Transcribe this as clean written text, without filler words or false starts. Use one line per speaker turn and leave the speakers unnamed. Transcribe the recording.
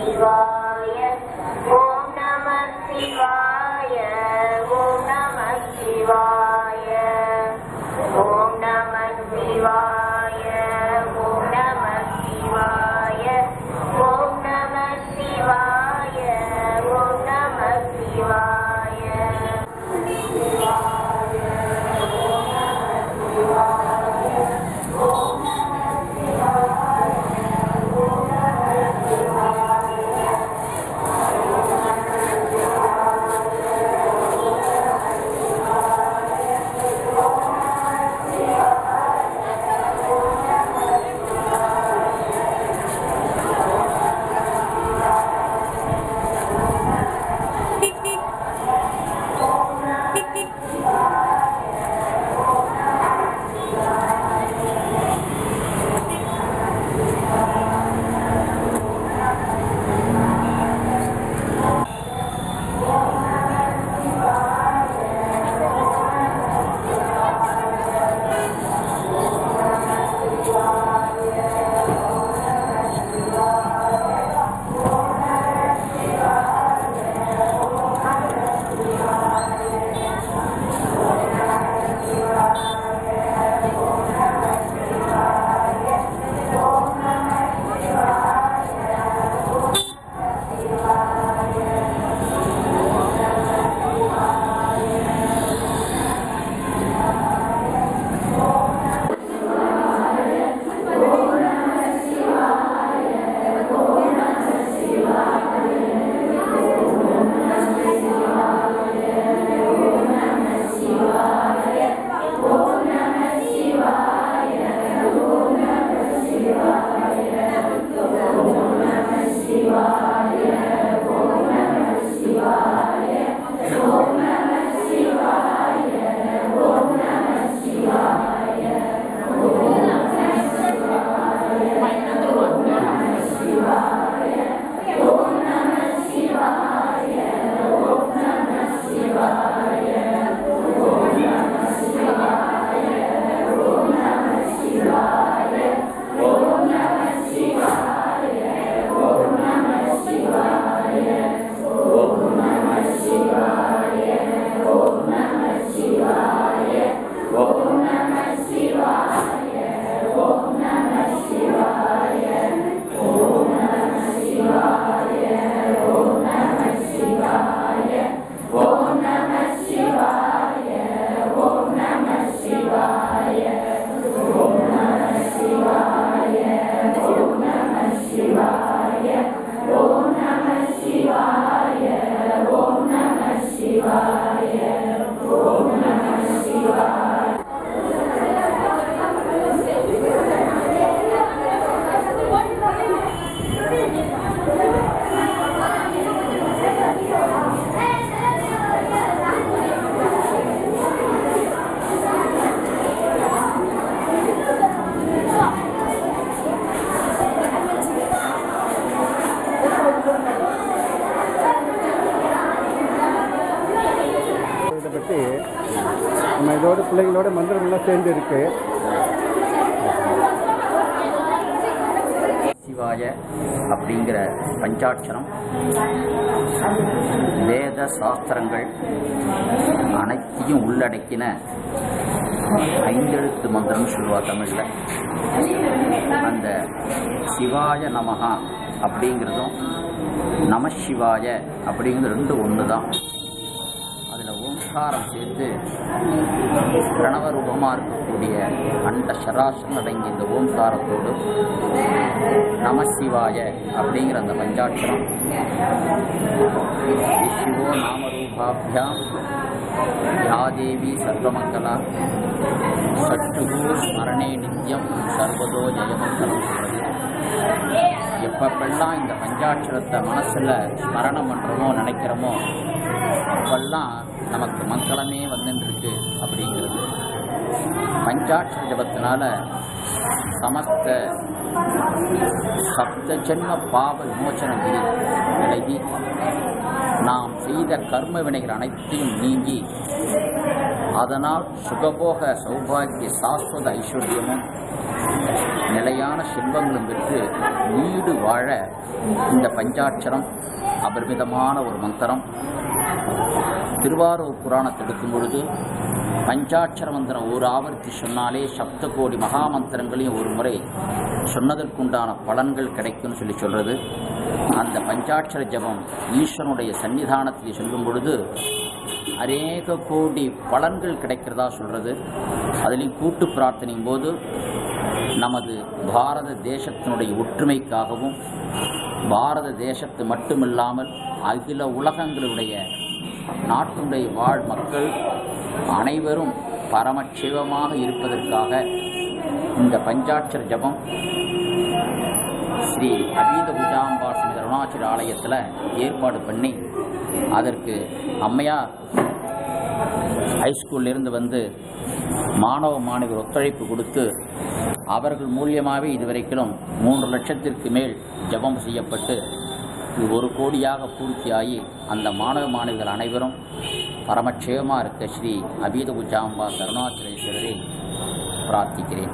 சிவாய ஓம் நம சிவாய ஓம் நம சிவாய ஓம் நம சிவாய ஓம் நம சிவாய ஓம் நம சிவாய ஓம் நம சிவாய
நம்ம இதோட பிள்ளைங்களோட மந்திரங்கள்லாம் சேர்ந்து இருக்கு.
சிவாய அப்படிங்கிற பஞ்சாட்சரம் வேத சாஸ்திரங்கள் அனைத்தையும் உள்ளடக்கின 5 எழுத்து மந்திரம்னு சொல்லுவா தமிழில். அந்த சிவாய நமஹா அப்படிங்கிறதும் நம சிவாய அப்படிங்கிறது 2 ஒன்று தான். அதில் ஓங்காரம் சேர்த்து பிரணவ ரூபமாக இருக்கக்கூடிய அண்ட சராசரம் அடங்கிய இந்த ஓங்காரத்தோடு நம சிவாய அப்படிங்கிற அந்த பஞ்சாட்சரம் சிவோ நாமரூபாபியாம் யாதேவி சர்வமங்கலா சற்றுகு ஸ்மரணே நித்யம் சர்வதோ ஜெயமங்கலம் சொல்கிறது. எப்பப்பெல்லாம் இந்த பஞ்சாட்சரத்தை மனசில் ஸ்மரணம் பண்ணுறோமோ நினைக்கிறோமோ அப்பெல்லாம் நமக்கு மங்களமே வந்துருக்கு அப்படிங்கிறது. பஞ்சாட்சர ஜபத்தினால சமஸ்த சப்த ஜென்ம பாவ விமோச்சனம் விலகி நாம் செய்த கர்ம வினைகள் அனைத்தையும் நீங்கி அதனால் சுகபோக சௌபாகிய சாஸ்வத ஐஸ்வர்யமும் நிலையான செல்வங்களும் பெற்று நீடு வாழ இந்த பஞ்சாட்சரம் அபரிமிதமான ஒரு மந்திரம். திருவாரூர் புராணத்தை எடுக்கும் பொழுது பஞ்சாட்சர மந்திரம் ஒரு ஆவர்த்தி சொன்னாலே சப்த கோடி மகாமந்திரங்களையும் ஒரு முறை சொன்னதற்குண்டான பலன்கள் கிடைக்கும்னு சொல்கிறது. அந்த பஞ்சாட்சர ஜபம் ஈஸ்வரனுடைய சன்னிதானத்தில் சொல்லும் பொழுது அநேக கோடி பலன்கள் கிடைக்கிறதா சொல்கிறது. அதிலும் கூட்டு பிரார்த்தனையும் போது நமது பாரத தேசத்தினுடைய ஒற்றுமைக்காகவும் பாரத தேசத்து மட்டுமில்லாமல் அகில உலகங்களுடைய நாட்டுடைய வாழ் மக்கள் அனைவரும் பரமசிவமாக இருப்பதற்காக இந்த பஞ்சாட்சர ஜபம் ஸ்ரீ அபீத பூஜாம்பாள் ஸ்ரீ அருணாச்சல ஆலயத்தில் ஏற்பாடு பண்ணி அதற்கு அம்மையார் ஹைஸ்கூல்லிருந்து வந்து மாணவ மாணவியர் ஒத்துழைப்பு கொடுத்து அவர்கள் மூலியமாகவே இதுவரைக்கும் 3 லட்சத்திற்கு மேல் ஜபம் செய்யப்பட்டு 1 கோடியாக பூர்த்தியாகி அந்த மாணவ மாணவிகள் அனைவரும் பரமட்சேமமாக இருக்க ஸ்ரீ அபீத பூஜாம்பாள் அருணாச்சலேஸ்வரரை பிரார்த்திக்கிறேன்.